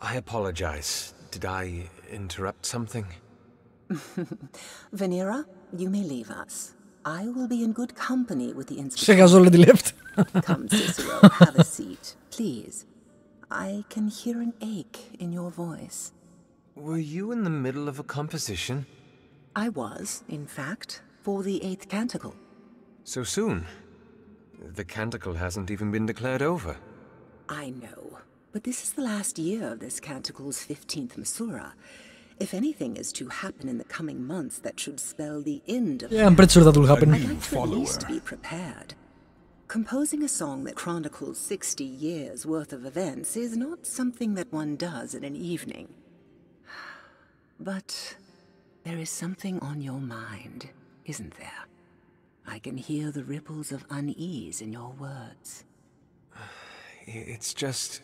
I apologize. Did I interrupt something? Venera, you may leave us. I will be in good company with the She has already left. Come, Cicero, have a seat, please. I can hear an ache in your voice. Were you in the middle of a composition? I was, in fact, for the 8th canticle. So soon? The canticle hasn't even been declared over. I know, but this is the last year of this canticle's 15th Masura. If anything is to happen in the coming months, that should spell the end of Yeah, I'm pretty sure that will happen. I'd like to at least be prepared. Composing a song that chronicles 60 years' worth of events is not something that one does in an evening. But there is something on your mind, isn't there? I can hear the ripples of unease in your words. It's just...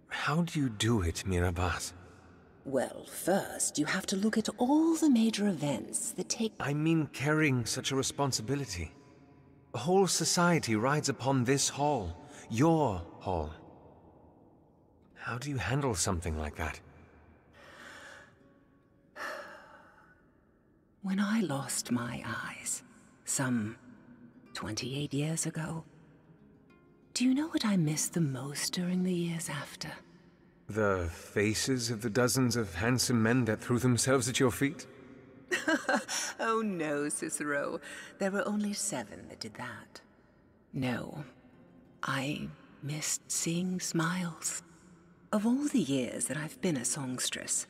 How do you do it, Mirabaz? Well, first, you have to look at all the major events that take... I mean carrying such a responsibility. A whole society rides upon this hall. Your hall. How do you handle something like that? When I lost my eyes, some 28 years ago, do you know what I missed the most during the years after? The faces of the dozens of handsome men that threw themselves at your feet? Oh no, Cicero. There were only 7 that did that. No, I missed seeing smiles. Of all the years that I've been a songstress,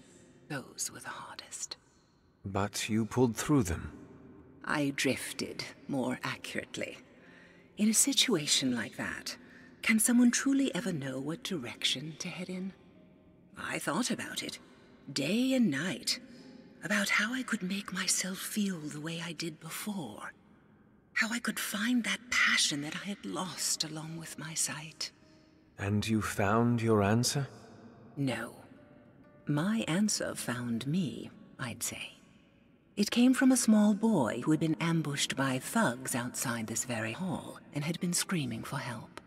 those were the hardest. But you pulled through them. I drifted, more accurately. In a situation like that, can someone truly ever know what direction to head in? I thought about it, day and night, about how I could make myself feel the way I did before. How I could find that passion that I had lost along with my sight. And you found your answer? No. My answer found me, I'd say. It came from a small boy who had been ambushed by thugs outside this very hall and had been screaming for help.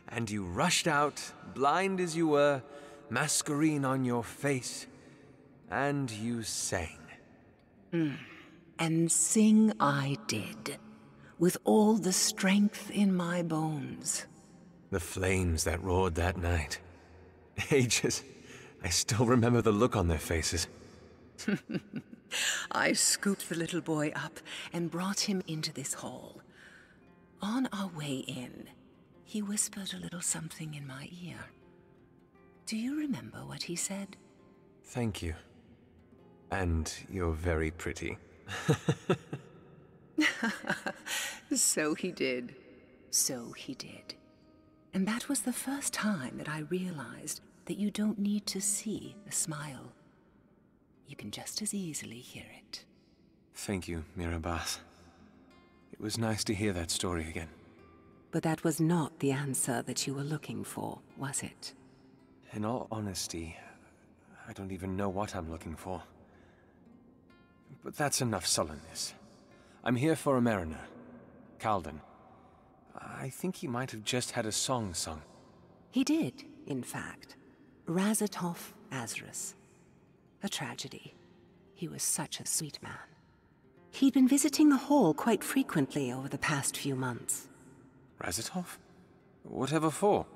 And you rushed out, blind as you were, masquerine on your face, and you sang. And sing I did, with all the strength in my bones. The flames that roared that night. Ages. I still remember the look on their faces. I scooped the little boy up and brought him into this hall. On our way in, he whispered a little something in my ear. Do you remember what he said? Thank you. And you're very pretty. So he did. So he did. And that was the first time that I realized that you don't need to see a smile. You can just as easily hear it. Thank you, Mirabaz. It was nice to hear that story again. But that was not the answer that you were looking for, was it? In all honesty, I don't even know what I'm looking for. But that's enough sullenness. I'm here for a mariner, Calden. I think he might have just had a song sung. He did, in fact. Razatov Azarus. A tragedy. He was such a sweet man. He'd been visiting the hall quite frequently over the past few months. Razatov? Whatever for?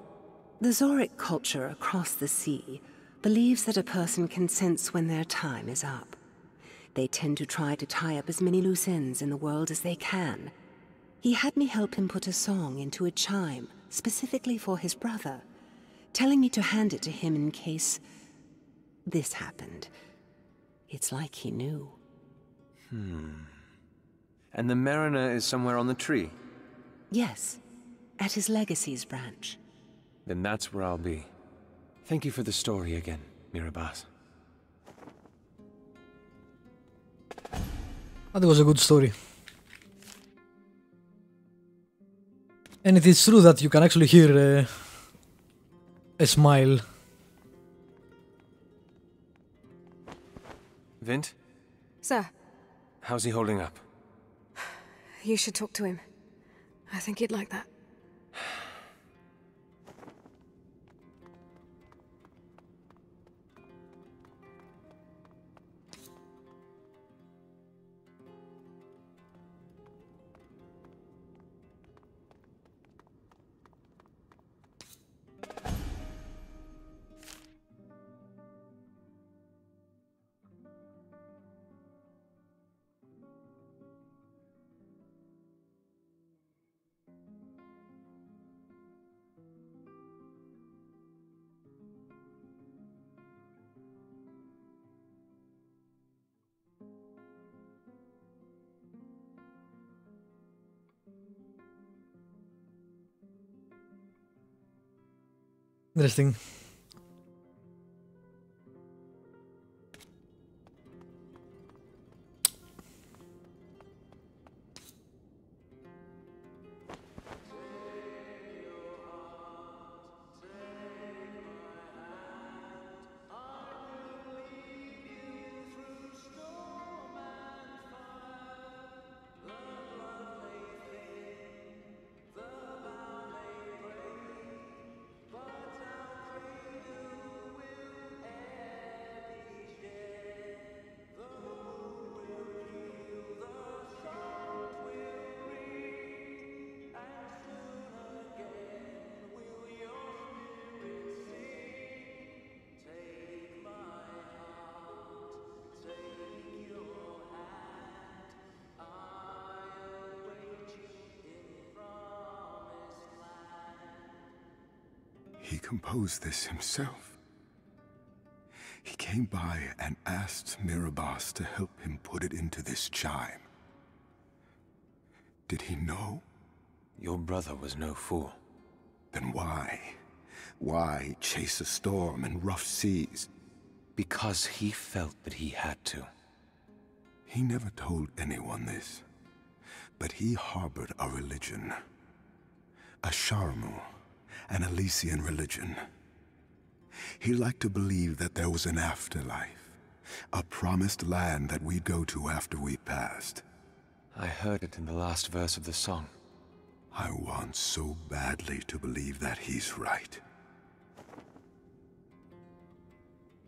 The Zoric culture across the sea believes that a person can sense when their time is up. They tend to try to tie up as many loose ends in the world as they can. He had me help him put a song into a chime specifically for his brother, telling me to hand it to him in case this happened. It's like he knew. And the mariner is somewhere on the tree? Yes, at his legacies branch. Then that's where I'll be. Thank you for the story again, Mirabaz. That was a good story. And it is true that you can actually hear a smile. Vint? Sir, How's he holding up? you should talk to him. I think he'd like that. Interesting. He composed this himself. He came by and asked Mirabas to help him put it into this chime. Did he know? Your brother was no fool. Then why? Why chase a storm in rough seas? Because he felt that he had to. He never told anyone this, but he harbored a religion. A Sharmu, an Elysian religion. He liked to believe that there was an afterlife, a promised land that we'd go to after we passed. I heard it in the last verse of the song. I want so badly to believe that he's right.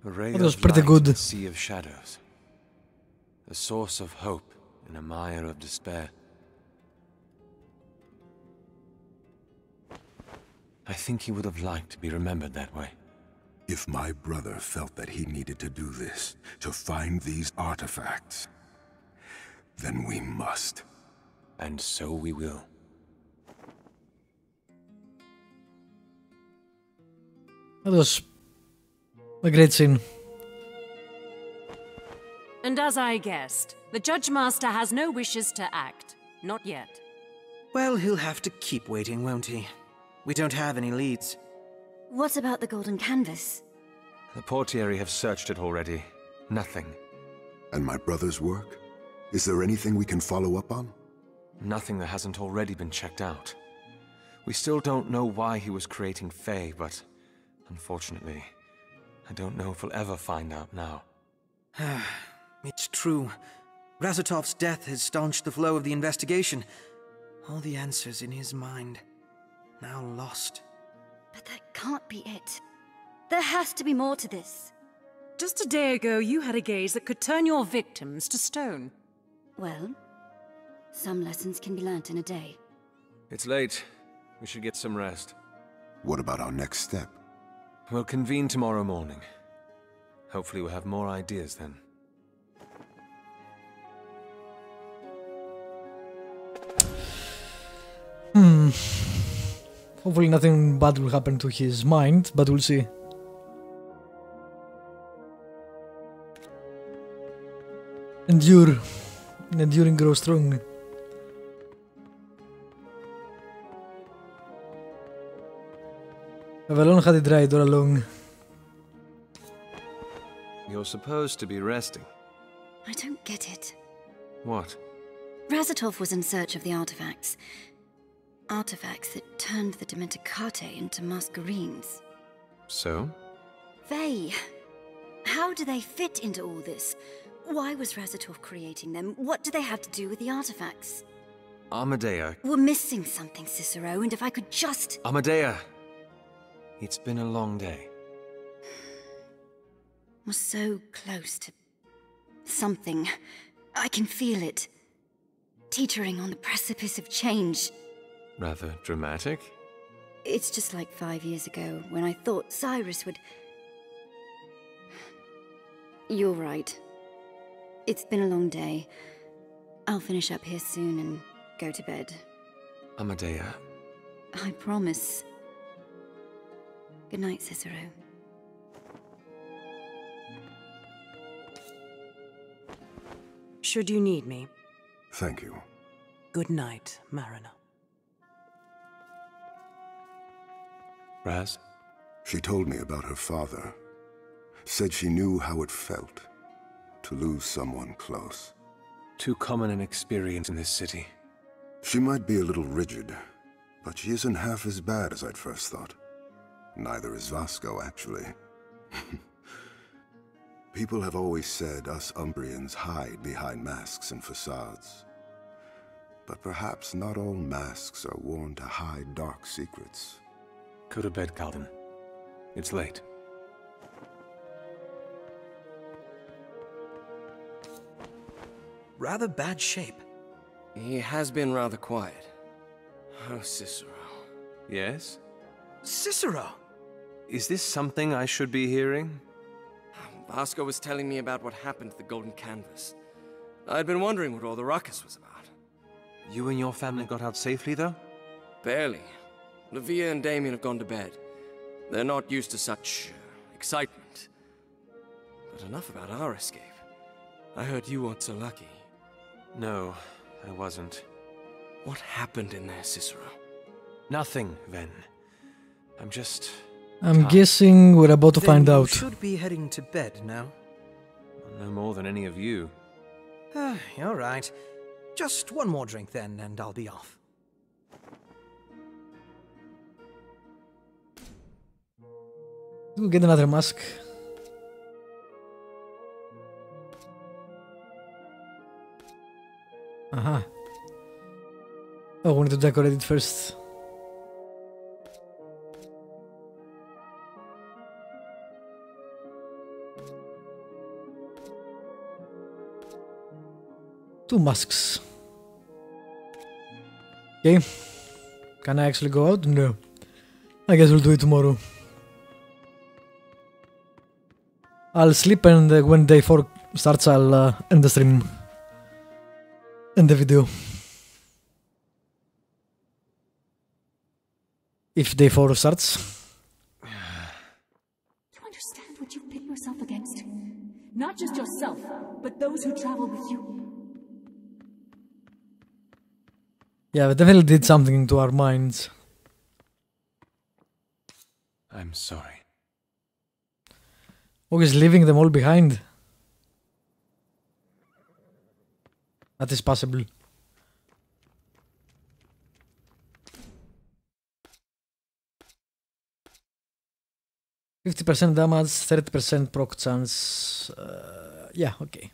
A ray That was of pretty light good. in a sea of shadows. A source of hope in a mire of despair. I think he would have liked to be remembered that way. If my brother felt that he needed to do this, to find these artifacts, then we must. And so we will. That was a great scene. And as I guessed, the Judge Master has no wishes to act. Not yet. Well, he'll have to keep waiting, won't he? We don't have any leads. What about the golden canvas? The portieri have searched it already. Nothing. And my brother's work? Is there anything we can follow up on? Nothing that hasn't already been checked out. We still don't know why he was creating Fae, but unfortunately, I don't know if we'll ever find out now. It's true. Razutov's death has staunched the flow of the investigation. All the answers in his mind, now lost. But that can't be it. There has to be more to this. Just a day ago, you had a gaze that could turn your victims to stone. Well, some lessons can be learnt in a day. It's late. We should get some rest. What about our next step? We'll convene tomorrow morning. Hopefully we'll have more ideas then. Hopefully nothing bad will happen to his mind, but we'll see. Endure. Enduring grows strong. Avalon had it right all along. You're supposed to be resting. I don't get it. What? Razatov was in search of the artifacts. Artifacts that turned the Dimenticate into Mascherines. So? Fae. How do they fit into all this? Why was Razatov creating them? What do they have to do with the artifacts? Amadea. We're missing something, Cicero, and if I could just... Amadea! It's been a long day. We're so close to... something. I can feel it. Teetering on the precipice of change. Rather dramatic? It's just like 5 years ago, when I thought Cyrus would... You're right. It's been a long day. I'll finish up here soon and go to bed. Amadea. I promise. Good night, Cicero. Should you need me, Thank you. good night, Mariner. Raz? She told me about her father. Said she knew how it felt to lose someone close. Too common an experience in this city. She might be a little rigid, but she isn't half as bad as I'd first thought. Neither is Vasco, actually. People have always said us Ombrians hide behind masks and facades. But perhaps not all masks are worn to hide dark secrets. Go to bed, Calden. It's late. Rather bad shape. He has been rather quiet. Oh, Cicero. Yes? Cicero! Is this something I should be hearing? Vasco was telling me about what happened to the Golden Canvas. I'd been wondering what all the ruckus was about. You and your family got out safely, though? Barely. Livia and Damien have gone to bed. They're not used to such excitement. But enough about our escape. I heard you weren't so lucky. No, I wasn't. What happened in there, Cicero? Nothing, Ven. I'm I'm guessing we're about to find You out. should be heading to bed now. no more than any of you. All right. Just one more drink then, and I'll be off. We'll get another mask. Oh, we need to decorate it first. Two masks. Okay. Can I actually go out? No. I guess we'll do it tomorrow. I'll sleep, and when day 4 starts, I'll end the stream. End the video. If day 4 starts. You understand what you've pit yourself against? Not just yourself, but those who travel with you. Yeah, we definitely did something to our minds. I'm sorry. Always leaving them all behind. That is possible. %50 damage, 30% proc chance. Yeah, okay.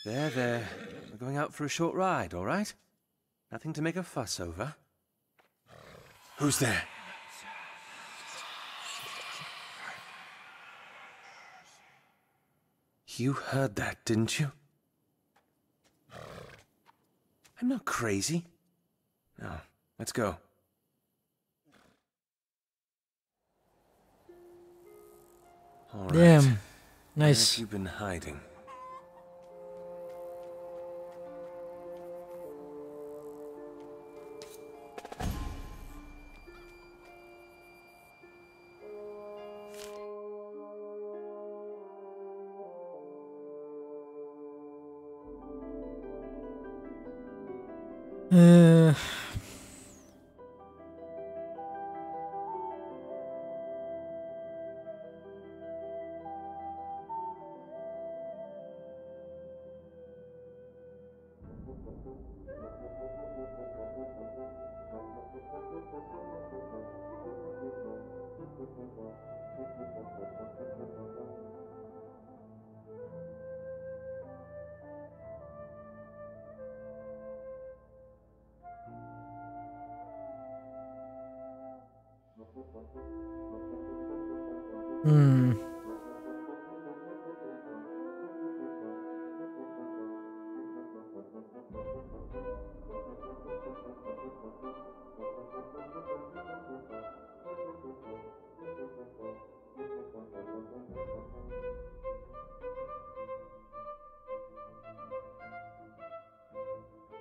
There. We're going out for a short ride, all right? Nothing to make a fuss over. Who's there? You heard that, didn't you? I'm not crazy. Now, let's go. All right. Damn. Where Nice. have you been hiding?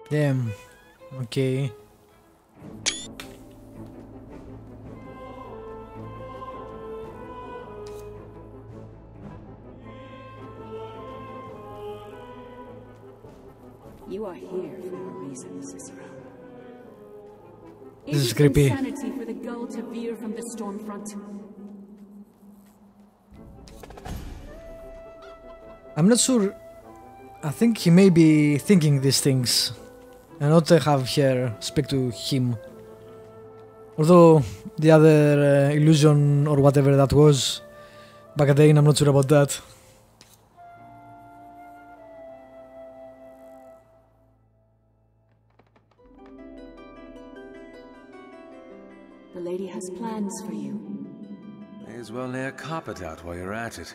Damn. Okay. You are here for a reason, Cicero. This is creepy. Insanity for the gull to veer from the storm front. I'm not sure. I think he may be thinking these things and not have her speak to him. Although the other illusion or whatever that was back then, I'm not sure about that. The lady has plans for you. May as well lay a carpet out while you're at it.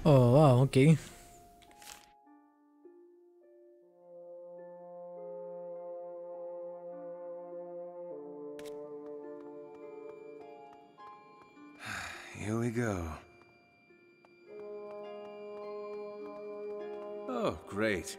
Oh wow, okay. Here we go. Oh, great.